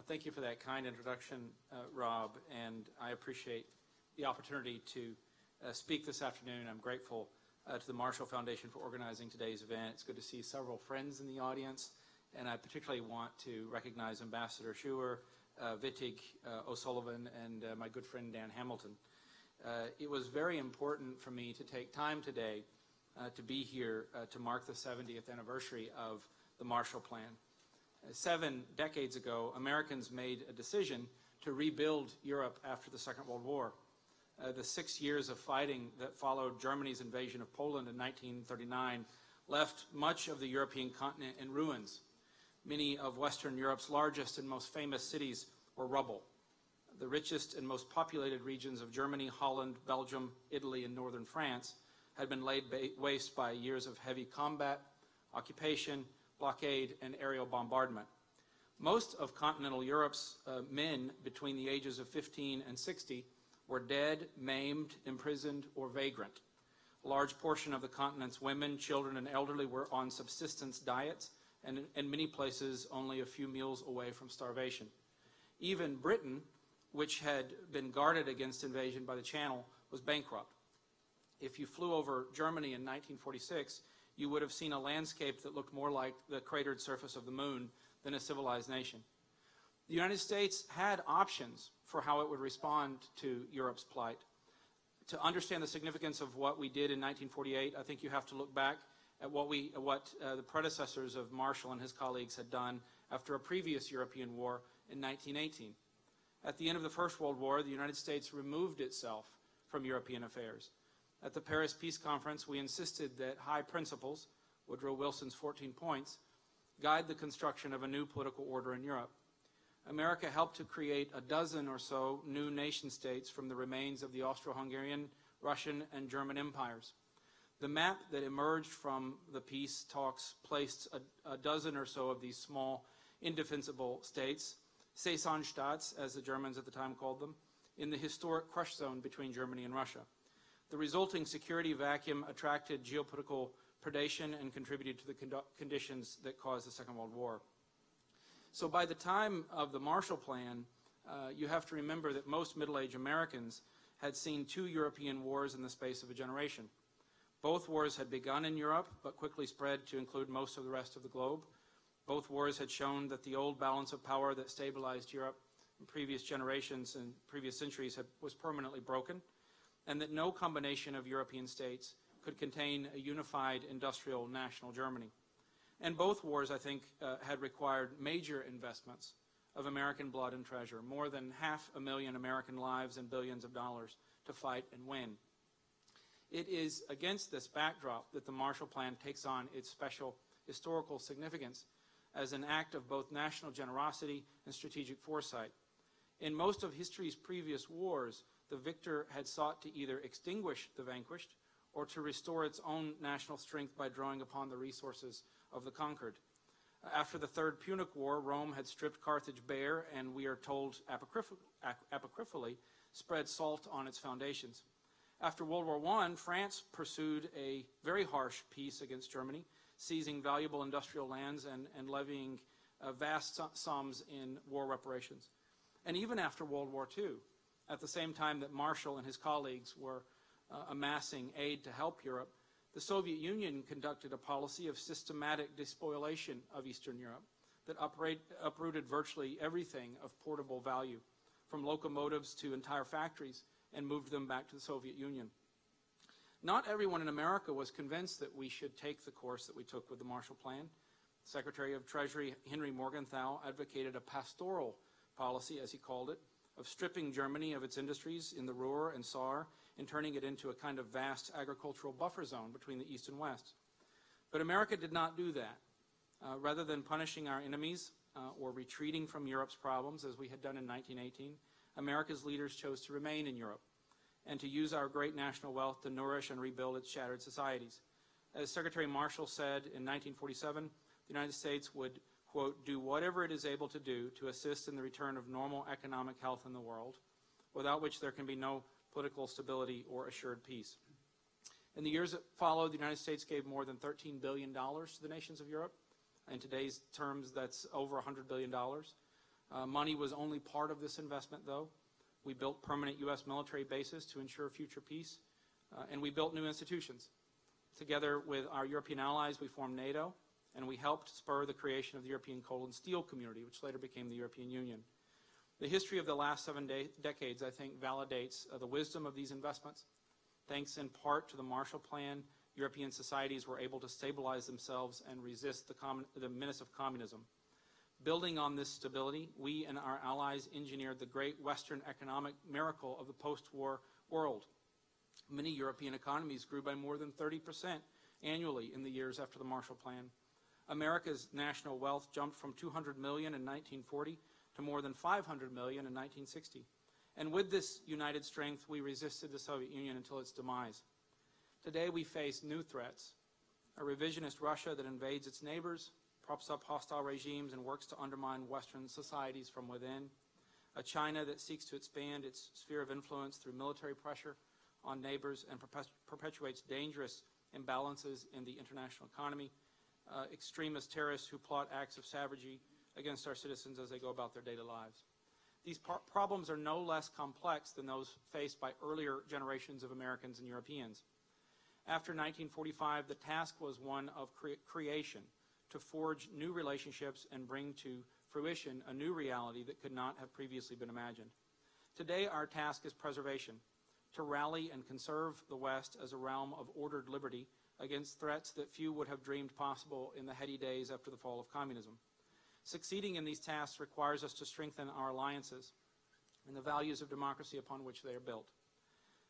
Thank you for that kind introduction, Rob, and I appreciate the opportunity to speak this afternoon. I'm grateful to the Marshall Foundation for organizing today's event. It's good to see several friends in the audience, and I particularly want to recognize Ambassador Schuer, Wittig, O'Sullivan, and my good friend Dan Hamilton. It was very important for me to take time today to be here to mark the 70th anniversary of the Marshall Plan. 7 decades ago, Americans made a decision to rebuild Europe after the Second World War. The 6 years of fighting that followed Germany's invasion of Poland in 1939 left much of the European continent in ruins. Many of Western Europe's largest and most famous cities were rubble. The richest and most populated regions of Germany, Holland, Belgium, Italy, and northern France had been laid waste by years of heavy combat, occupation, blockade, and aerial bombardment. Most of continental Europe's men between the ages of 15 and 60 were dead, maimed, imprisoned, or vagrant. A large portion of the continent's women, children, and elderly were on subsistence diets, and in many places only a few meals away from starvation. Even Britain, which had been guarded against invasion by the Channel, was bankrupt. If you flew over Germany in 1946, you would have seen a landscape that looked more like the cratered surface of the moon than a civilized nation. The United States had options for how it would respond to Europe's plight. To understand the significance of what we did in 1948, I think you have to look back at what the predecessors of Marshall and his colleagues had done after a previous European war in 1918. At the end of the First World War, the United States removed itself from European affairs. At the Paris Peace Conference, we insisted that high principles, Woodrow Wilson's 14 points, guide the construction of a new political order in Europe. America helped to create a dozen or so new nation-states from the remains of the Austro-Hungarian, Russian, and German empires. The map that emerged from the peace talks placed a dozen or so of these small, indefensible states, Saisonstaats, as the Germans at the time called them, in the historic crush zone between Germany and Russia. The resulting security vacuum attracted geopolitical predation and contributed to the conditions that caused the Second World War. So by the time of the Marshall Plan, you have to remember that most middle-aged Americans had seen 2 European wars in the space of a generation. Both wars had begun in Europe, but quickly spread to include most of the rest of the globe. Both wars had shown that the old balance of power that stabilized Europe in previous generations and previous centuries was permanently broken, and that no combination of European states could contain a unified industrial national Germany. And both wars, I think, had required major investments of American blood and treasure, more than 500,000 American lives and billions of dollars to fight and win. It is against this backdrop that the Marshall Plan takes on its special historical significance as an act of both national generosity and strategic foresight. In most of history's previous wars, the victor had sought to either extinguish the vanquished or to restore its own national strength by drawing upon the resources of the conquered. After the Third Punic War, Rome had stripped Carthage bare and, we are told apocryphally, spread salt on its foundations. After World War I, France pursued a very harsh peace against Germany, seizing valuable industrial lands and levying vast sums in war reparations. And even after World War II, at the same time that Marshall and his colleagues were amassing aid to help Europe, the Soviet Union conducted a policy of systematic despoliation of Eastern Europe that uprooted virtually everything of portable value, from locomotives to entire factories, and moved them back to the Soviet Union. Not everyone in America was convinced that we should take the course that we took with the Marshall Plan. Secretary of Treasury Henry Morgenthau advocated a pastoral policy, as he called it, of stripping Germany of its industries in the Ruhr and Saar and turning it into a kind of vast agricultural buffer zone between the East and West. But America did not do that. Rather than punishing our enemies or retreating from Europe's problems, as we had done in 1918, America's leaders chose to remain in Europe and to use our great national wealth to nourish and rebuild its shattered societies. As Secretary Marshall said in 1947, the United States would, quote, do whatever it is able to do to assist in the return of normal economic health in the world, without which there can be no political stability or assured peace. In the years that followed, the United States gave more than $13 billion to the nations of Europe. In today's terms, that's over $100 billion. Money was only part of this investment, though. We built permanent U.S. military bases to ensure future peace, and we built new institutions. Together with our European allies, we formed NATO, and we helped spur the creation of the European Coal and Steel Community, which later became the European Union. The history of the last 7 decades, I think, validates the wisdom of these investments. Thanks in part to the Marshall Plan, European societies were able to stabilize themselves and resist the menace of communism. Building on this stability, we and our allies engineered the great Western economic miracle of the post-war world. Many European economies grew by more than 30% annually in the years after the Marshall Plan. America's national wealth jumped from 200 million in 1940 to more than 500 million in 1960. And with this united strength, we resisted the Soviet Union until its demise. Today we face new threats: a revisionist Russia that invades its neighbors, props up hostile regimes, and works to undermine Western societies from within; a China that seeks to expand its sphere of influence through military pressure on neighbors and perpetuates dangerous imbalances in the international economy; extremist terrorists who plot acts of savagery against our citizens as they go about their daily lives. These problems are no less complex than those faced by earlier generations of Americans and Europeans. After 1945, the task was one of creation, to forge new relationships and bring to fruition a new reality that could not have previously been imagined. Today, our task is preservation, to rally and conserve the West as a realm of ordered liberty against threats that few would have dreamed possible in the heady days after the fall of communism. Succeeding in these tasks requires us to strengthen our alliances and the values of democracy upon which they are built.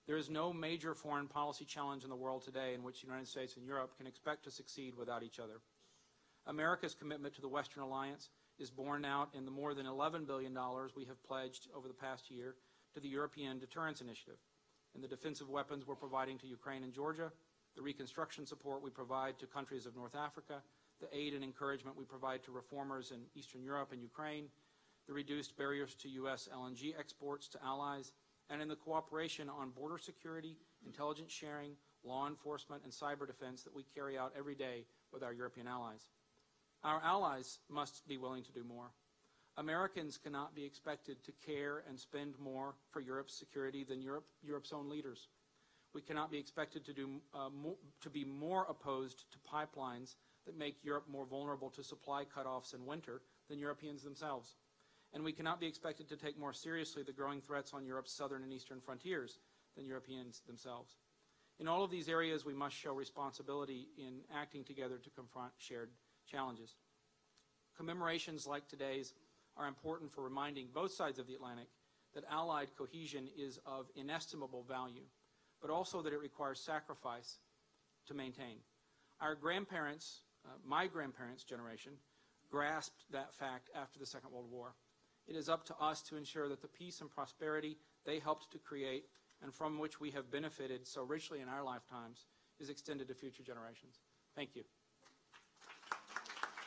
There is no major foreign policy challenge in the world today in which the United States and Europe can expect to succeed without each other. America's commitment to the Western Alliance is borne out in the more than $11 billion we have pledged over the past year to the European Deterrence Initiative, in the defensive weapons we're providing to Ukraine and Georgia, the reconstruction support we provide to countries of North Africa, the aid and encouragement we provide to reformers in Eastern Europe and Ukraine, the reduced barriers to U.S. LNG exports to allies, and in the cooperation on border security, intelligence sharing, law enforcement, and cyber defense that we carry out every day with our European allies. Our allies must be willing to do more. Americans cannot be expected to care and spend more for Europe's security than Europe's own leaders. We cannot be expected to be more opposed to pipelines that make Europe more vulnerable to supply cutoffs in winter than Europeans themselves. And we cannot be expected to take more seriously the growing threats on Europe's southern and eastern frontiers than Europeans themselves. In all of these areas, we must show responsibility in acting together to confront shared challenges. Commemorations like today's are important for reminding both sides of the Atlantic that Allied cohesion is of inestimable value, but also that it requires sacrifice to maintain. Our grandparents, my grandparents' generation, grasped that fact after the Second World War. It is up to us to ensure that the peace and prosperity they helped to create and from which we have benefited so richly in our lifetimes is extended to future generations. Thank you.